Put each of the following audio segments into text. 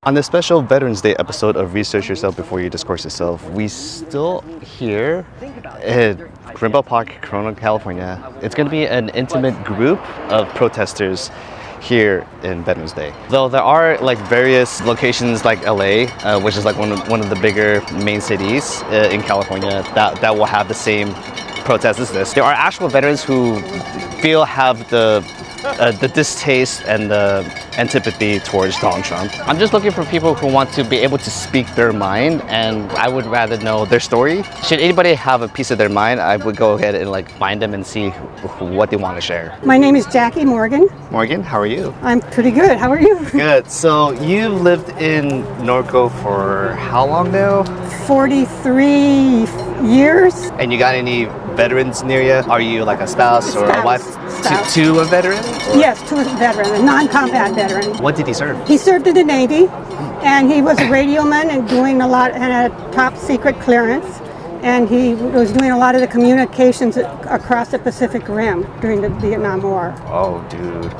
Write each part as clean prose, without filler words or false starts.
On this special Veterans Day episode of Research Yourself Before You Discourse Yourself, we still here in Greenbelt Park, Corona, California. It's going to be an intimate group of protesters here in Veterans Day. Though there are like various locations like LA, which is like one of the bigger main cities in California that will have the same protests as this. There are actual veterans who have the distaste and the antipathy towards Donald Trump. I'm just looking for people who want to be able to speak their mind, and I would rather know their story. Should anybody have a piece of their mind, I would go ahead and like find them and see what they want to share. My name is Jackie Morgan. Morgan, how are you? I'm pretty good. How are you? Good. So you've lived in Norco for how long now? 43 years. And you got any veterans near you? Are you like a spouse or a wife to a veteran? Or? Yes, to a veteran, a non-combat veteran. What did he serve? He served in the Navy, and he was a radioman and doing a lot, and a top secret clearance. And he was doing a lot of the communications across the Pacific Rim during the Vietnam War. Oh, dude.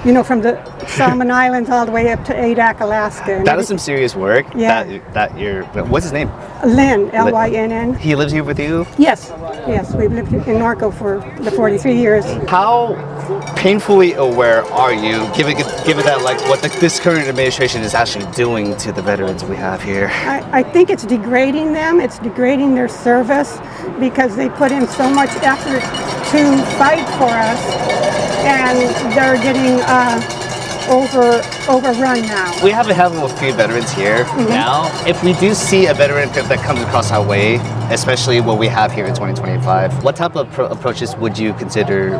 You know, from the Solomon Islands all the way up to Adak, Alaska. That is some serious work. Yeah. What's his name? Lynn, L-Y-N-N. He lives here with you? Yes, we've lived in Norco for the 43 years. How painfully aware are you, given that like what this current administration is actually doing to the veterans we have here? I think it's degrading them. It's degrading their service because they put in so much effort to fight for us, and they're getting overrun now. We have a few veterans here now. If we do see a veteran that comes across our way, especially what we have here in 2025, what type of approaches would you consider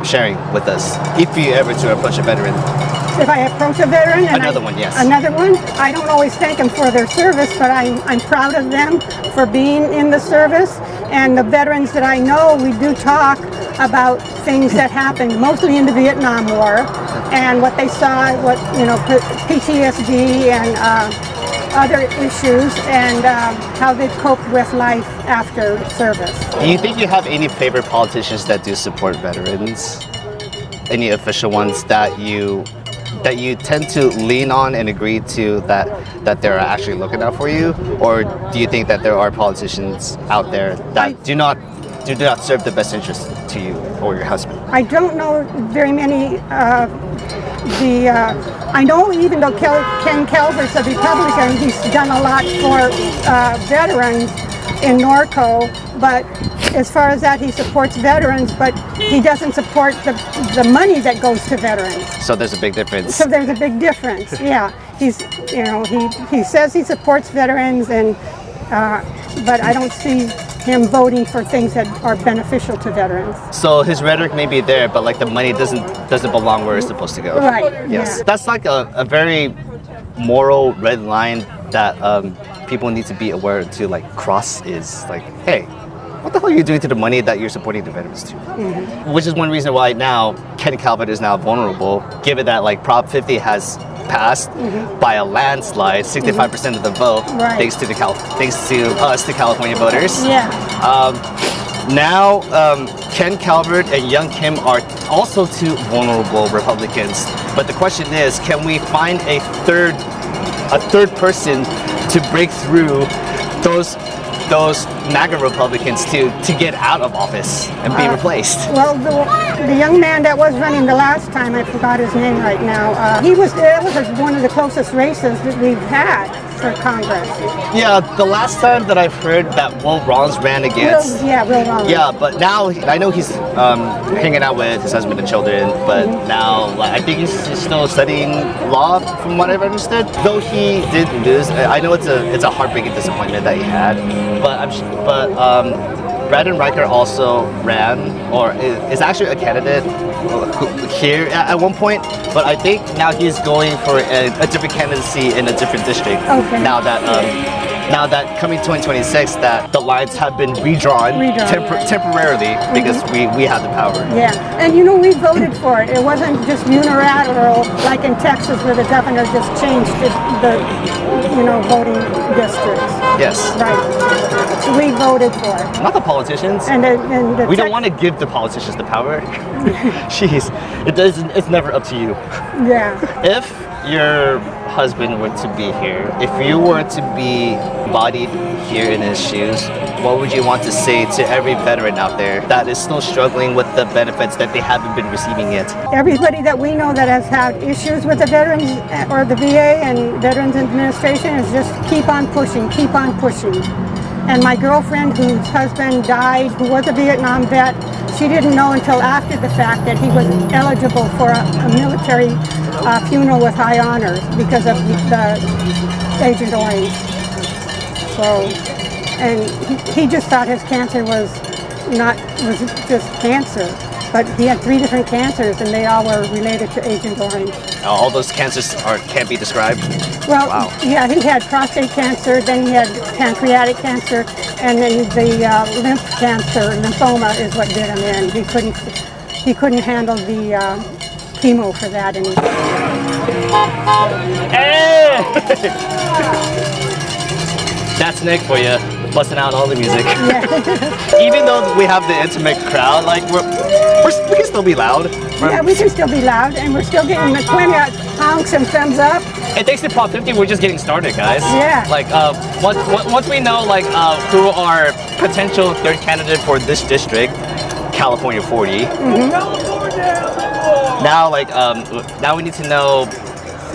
sharing with us if you ever to approach a veteran? If I approach a veteran, and another one, yes. Another one, I don't always thank them for their service, but I'm proud of them for being in the service. And the veterans that I know, we do talk about things that happened, mostly in the Vietnam War, and what they saw, PTSD and other issues, and how they coped with life after service. Do you think you have any favorite politicians that do support veterans? Any official ones that you tend to lean on and agree to that they're actually looking out for you? Or do you think that there are politicians out there that do not serve the best interest to you or your husband? I don't know very many. I know even though Ken Calvert's a Republican, he's done a lot for veterans in Norco, but as far as that, he supports veterans, but he doesn't support the money that goes to veterans. So there's a big difference. So there's a big difference. Yeah, he says he supports veterans, and but I don't see him voting for things that are beneficial to veterans. So his rhetoric may be there, but like the money doesn't belong where it's supposed to go. Right. Yes. Yeah. That's like a very moral red line that people need to be aware to like cross, is like, hey, what the hell are you doing to the money that you're supporting the veterans to? Which is one reason why now Ken Calvert is now vulnerable, given that like Prop 50 has passed by a landslide, 65% of the vote, right. thanks to us, the California voters. Yeah. Now, Ken Calvert and Young Kim are also two vulnerable Republicans. But the question is, can we find a third person to break through those MAGA Republicans to get out of office and be replaced? Well, the young man that was running the last time, I forgot his name right now, that was one of the closest races that we've had for Congress. Yeah, the last time that I've heard that Will Rollins ran against. Will Rollins. Yeah, but now I know he's hanging out with his husband and children, but now I think he's still studying law, from what I've understood. Though he did lose, I know it's a heartbreaking disappointment that he had, but Brandon Riker also ran, or is actually a candidate here at one point, but I think now he's going for a different candidacy in a different district. Okay. Now that coming 2026, that the lines have been redrawn temporarily because we have the power. Yeah, and we voted for it. It wasn't just unilateral like in Texas where the governor just changed the voting districts. Yes. Right. So we voted for it. Not the politicians. And we don't want to give the politicians the power. Jeez, it's never up to you. Yeah. If your husband were to be here, if you were to be bodied here in his shoes, what would you want to say to every veteran out there that is still struggling with the benefits that they haven't been receiving yet? Everybody that we know that has had issues with the veterans or the VA and Veterans Administration is just keep on pushing, keep on pushing. And my girlfriend, whose husband died, who was a Vietnam vet, she didn't know until after the fact that he was eligible for a military funeral with high honors because of the Agent Orange. So, and he just thought his cancer was just cancer. But he had 3 different cancers, and they all were related to Agent Orange. All those cancers can't be described? Well, wow. Yeah, he had prostate cancer, then he had pancreatic cancer, and then the lymph cancer, lymphoma, is what did him in. He couldn't handle the chemo for that anymore. Hey! That's Nick for you, busting out all the music. Yeah. Even though we have the intimate crowd, like we can still be loud. Yeah, we can still be loud, and we're still getting plenty of honks and thumbs up. And thanks to Prop 50, we're just getting started, guys. Yeah. Like once we know like who our potential third candidate for this district, California 40. Mm-hmm. Now now we need to know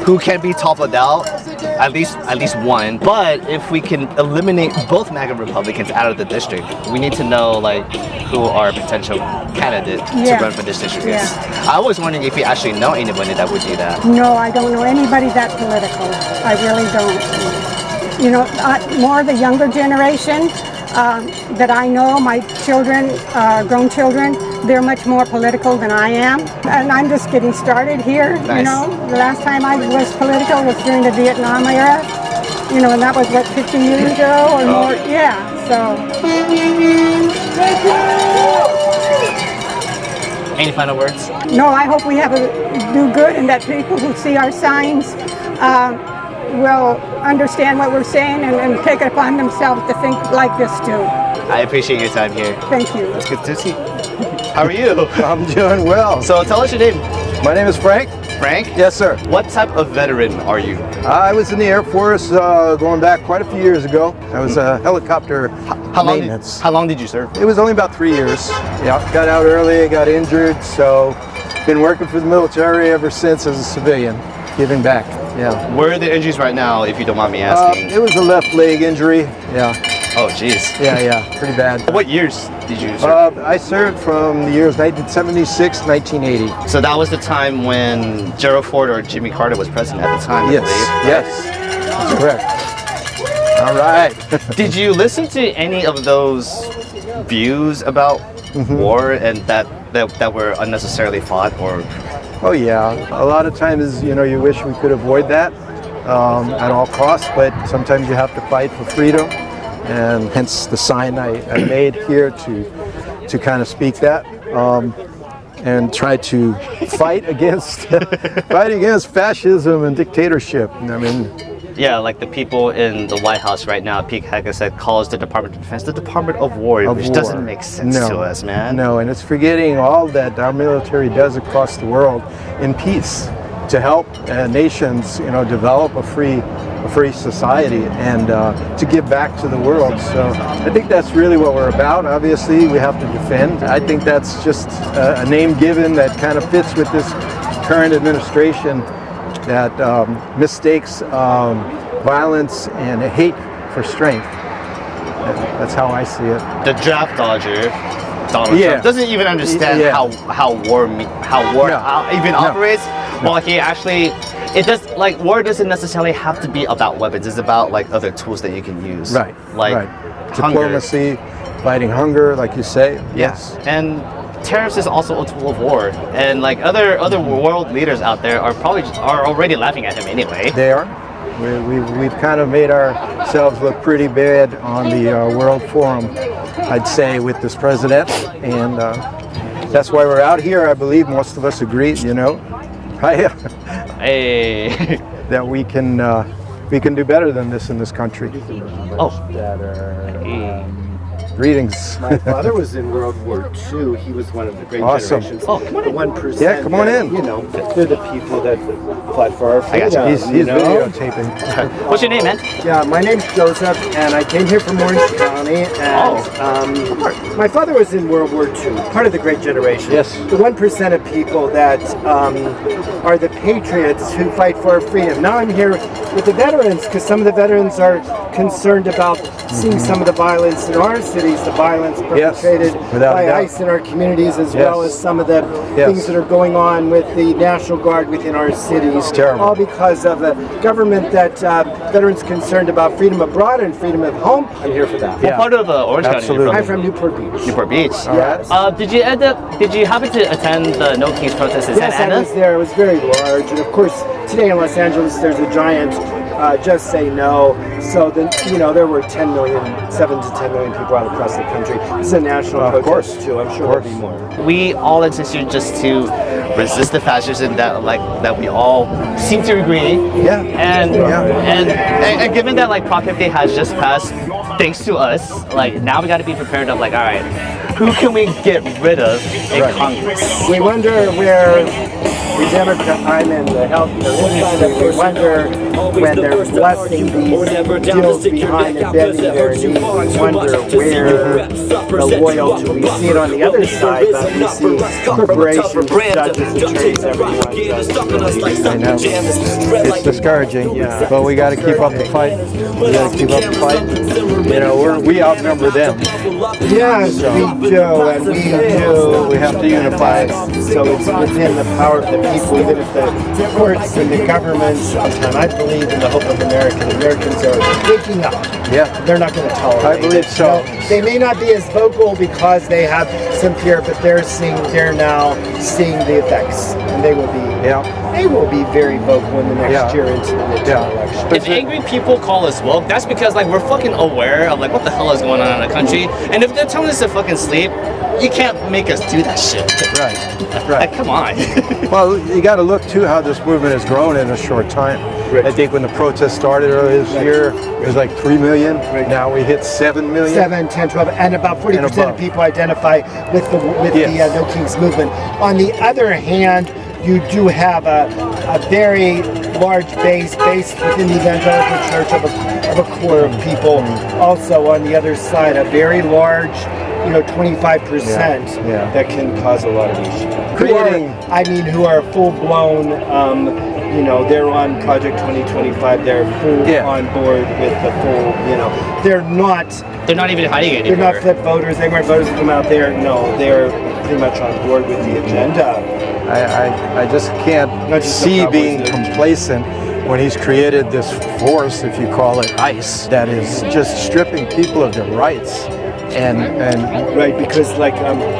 who can be toppled out, at least one. But if we can eliminate both MAGA Republicans out of the district, we need to know like who our potential candidate to run for this district is. I was wondering if you actually know anybody that would do that. No, I don't know anybody that political. I really don't. You know, more the younger generation that I know, my children, grown children, they're much more political than I am. And I'm just getting started here. Nice. You know, the last time I was political was during the Vietnam era. You know, and that was what, 50 years ago or more? Yeah, so. Any final words? No, I hope we do good, and that people who see our signs will understand what we're saying and take it upon themselves to think like this too. I appreciate your time here. Thank you. It's good to see you. How are you? I'm doing well. So tell us your name. My name is Frank. Frank? Yes, sir. What type of veteran are you? I was in the Air Force going back quite a few years ago. I was a helicopter maintenance. How long did you serve? It was only about 3 years. Yeah, got out early, got injured, so been working for the military ever since as a civilian, giving back. Yeah. Where are the injuries right now, if you don't mind me asking? It was a left leg injury. Yeah. Oh, jeez. Yeah, pretty bad. What years did you serve? I served from the years 1976, 1980. So that was the time when Gerald Ford or Jimmy Carter was president at the time, Yes, I believe. yes, that's correct. All right. Did you listen to any of those views about war and that were unnecessarily fought, or? Oh yeah, a lot of times, you know, you wish we could avoid that at all costs, but sometimes you have to fight for freedom, and hence the sign I made here to kind of speak that and try to fight against fascism and dictatorship. I mean, yeah, like the people in the White House right now, Pete Hegseth calls the Department of Defense the Department of War, which doesn't make sense to us, man. No, and it's forgetting all that our military does across the world in peace to help nations, you know, develop a free society and to give back to the world. So I think that's really what we're about. Obviously, we have to defend. I think that's just a name given that kind of fits with this current administration, that mistakes violence and hate for strength. That's how I see it. The draft dodger, Donald Trump, doesn't even understand how war even operates. Well, he actually, war doesn't necessarily have to be about weapons. It's about like other tools that you can use. Right. Like diplomacy, fighting hunger, like you say. Yes. And tariffs is also a tool of war, and like other world leaders out there are already laughing at him anyway. They are. We've kind of made ourselves look pretty bad on the World Forum, I'd say, with this president, and that's why we're out here. I believe most of us agree, you know, right? Hey. That we can do better than this in this country. Oh. Hey. Greetings. My father was in World War II. He was one of the great Awesome. generations. Oh, come on The in. 1%. Yeah, come on that, in. You know, they're the people that fought for our freedom. He's you know? videotaping. What's your name, man? Yeah, my name's Joseph, and I came here from Orange County. And my father was in World War II, part of the great generation. Yes. The 1% of people that are the patriots who fight for our freedom. Now I'm here with the veterans because some of the veterans are concerned about seeing some of the violence in our cities, the violence perpetrated without by a doubt. ICE in our communities, as Yes. well as some of the things that are going on with the National Guard within our cities. It's terrible. All because of a government that veterans concerned about freedom abroad and freedom at home. I'm here for that. What part of Orange County are you Absolutely. I'm from? from Newport Beach. Newport Beach. Yes. Did you happen to attend the No Kings protest in Yes, Santa I Ana? was there. It was very large, and of course, today in Los Angeles, there's a giant "Just Say No." So then, there were 7 to 10 million people out across the country. This is a national Of protest course. too. I'm sure there'll be more. We all exist here just to resist the fascism that we all seem to agree. Yeah. And given that Prop 50 has just passed, thanks to us, now we got to be prepared of all right, who can we get rid of in Congress? We wonder where the Democrat, I'm in the healthcare industry, we wonder when they're blessing these deals behind and bending their knees, we wonder where the loyalty, we see it on the other side, but we see corporations, judges, attorneys, everyone just I know. It's discouraging, but we got to keep up the fight. We got to keep up the fight. We outnumber them. yes, we do, and we do. We have to unify. So it's within the power of the people, even if the courts and the governments, and I believe in the hope of America. The Americans are waking up. Yeah. They're not going to tolerate I believe it. so. They may not be as vocal because they have some fear, but they're now seeing the effects, and they will be very vocal in the next year into the midterm election. If angry people call us woke, that's because we're fucking aware of what the hell is going on in the country. And if they're telling us to fucking sleep, you can't make us do that shit. Right. Come on. Well, you got to look too how this movement has grown in a short time. I think when the protest started earlier this year, it was 3 million. Now we hit 7 million. 7, 10, 12, and about 40% of people identify with the No Kings movement. On the other hand, you do have a very large base within the evangelical church of a core of people. Also on the other side, a very large 25% that can cause a lot of issues. Who are full-blown, they're on Project 2025 , they're full on board with the full, they're not even hiding it anymore. They're not flip voters, they weren't voters who come out there, no, they're pretty much on board with the agenda. I just can't see being complacent when he's created this force, if you call it ICE, that is just stripping people of their rights. And right, because the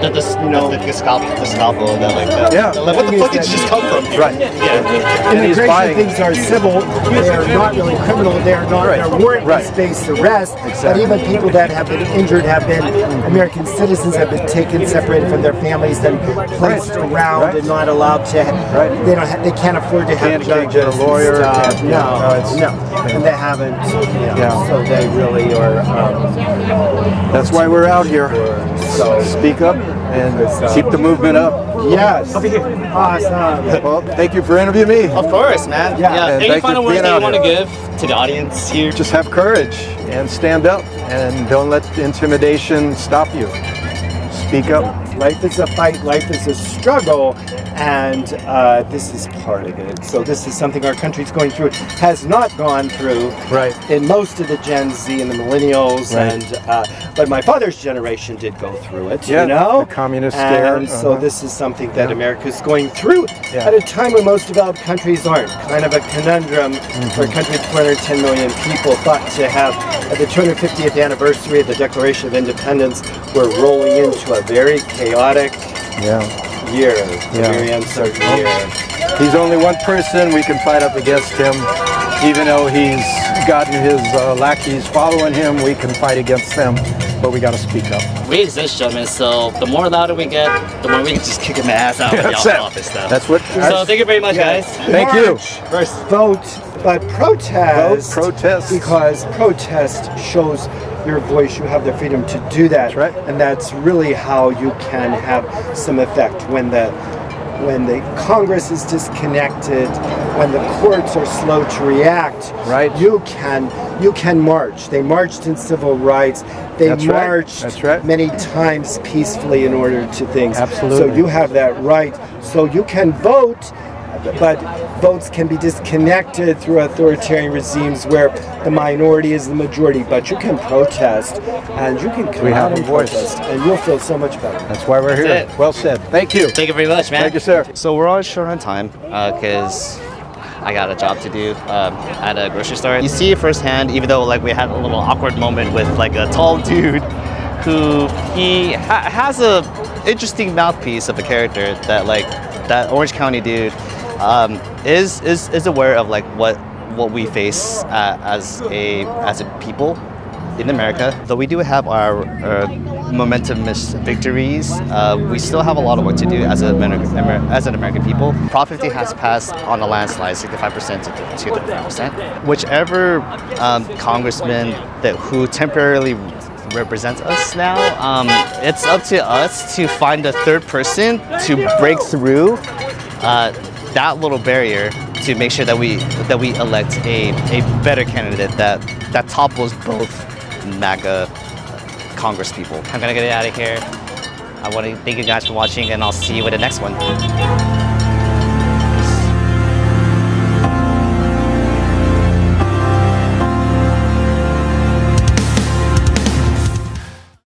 Gestapo, what the fuck did you just come from? Right. Yeah. Immigration things are civil. They are not really criminal. They are not. They're warrant-based arrests. But even people that have been injured have been American citizens, have been taken, separated from their families, then placed around and not allowed to. They can't afford to have judges, get a lawyer. No, and they haven't. So they really are. That's why we're out here. So speak up and keep the movement up. Yes. Awesome. Well, thank you for interviewing me. Of course, man. And Any final words that you want to here. give to the audience here? Just have courage and stand up and don't let intimidation stop you. Speak up. Life is a fight, life is a struggle, and this is part of it. So this is something our country's going through, has not gone through in most of the Gen Z and the millennials, but my father's generation did go through it, the communist scare. And so this is something that America's going through at a time when most developed countries aren't. Kind of a conundrum for a country with 410 million people thought to have, at the 250th anniversary of the Declaration of Independence, we're rolling into a very chaotic year, very uncertain year. He's only one person. We can fight up against him. Even though he's gotten his lackeys following him, we can fight against them. But we got to speak up. We exist, gentlemen, so the more louder we get, the more we can just kick him ass out of the office stuff. That's what. So thank you very much, guys. Thank you. Vote, but protest. Vote, protest. Because protest shows your voice, you have the freedom to do that. That's right. And that's really how you can have some effect when the Congress is disconnected, when the courts are slow to react. Right. You can march. They marched in civil rights. They marched many times peacefully in order to things. Absolutely. So you have that right. So you can vote, but votes can be disconnected through authoritarian regimes where the minority is the majority. But you can protest, and you can come out and protest, and you'll feel so much better. That's why we're here. Well said. Thank you. Thank you very much, man. Thank you, sir. So we're all short on time because I got a job to do at a grocery store. You see it firsthand, even though like we had a little awkward moment with like a tall dude who has a interesting mouthpiece of a character that like that Orange County dude is aware of like what we face as a people in America. Though we do have our momentous victories, we still have a lot of work to do as an American people. Prop 50 has passed on a landslide, 65% to 35%. Whichever congressman who temporarily represents us now, it's up to us to find a third person to break through that little barrier to make sure that we elect a better candidate that topples both MAGA Congress people. I'm gonna get out of here. I want to thank you guys for watching, and I'll see you with the next one.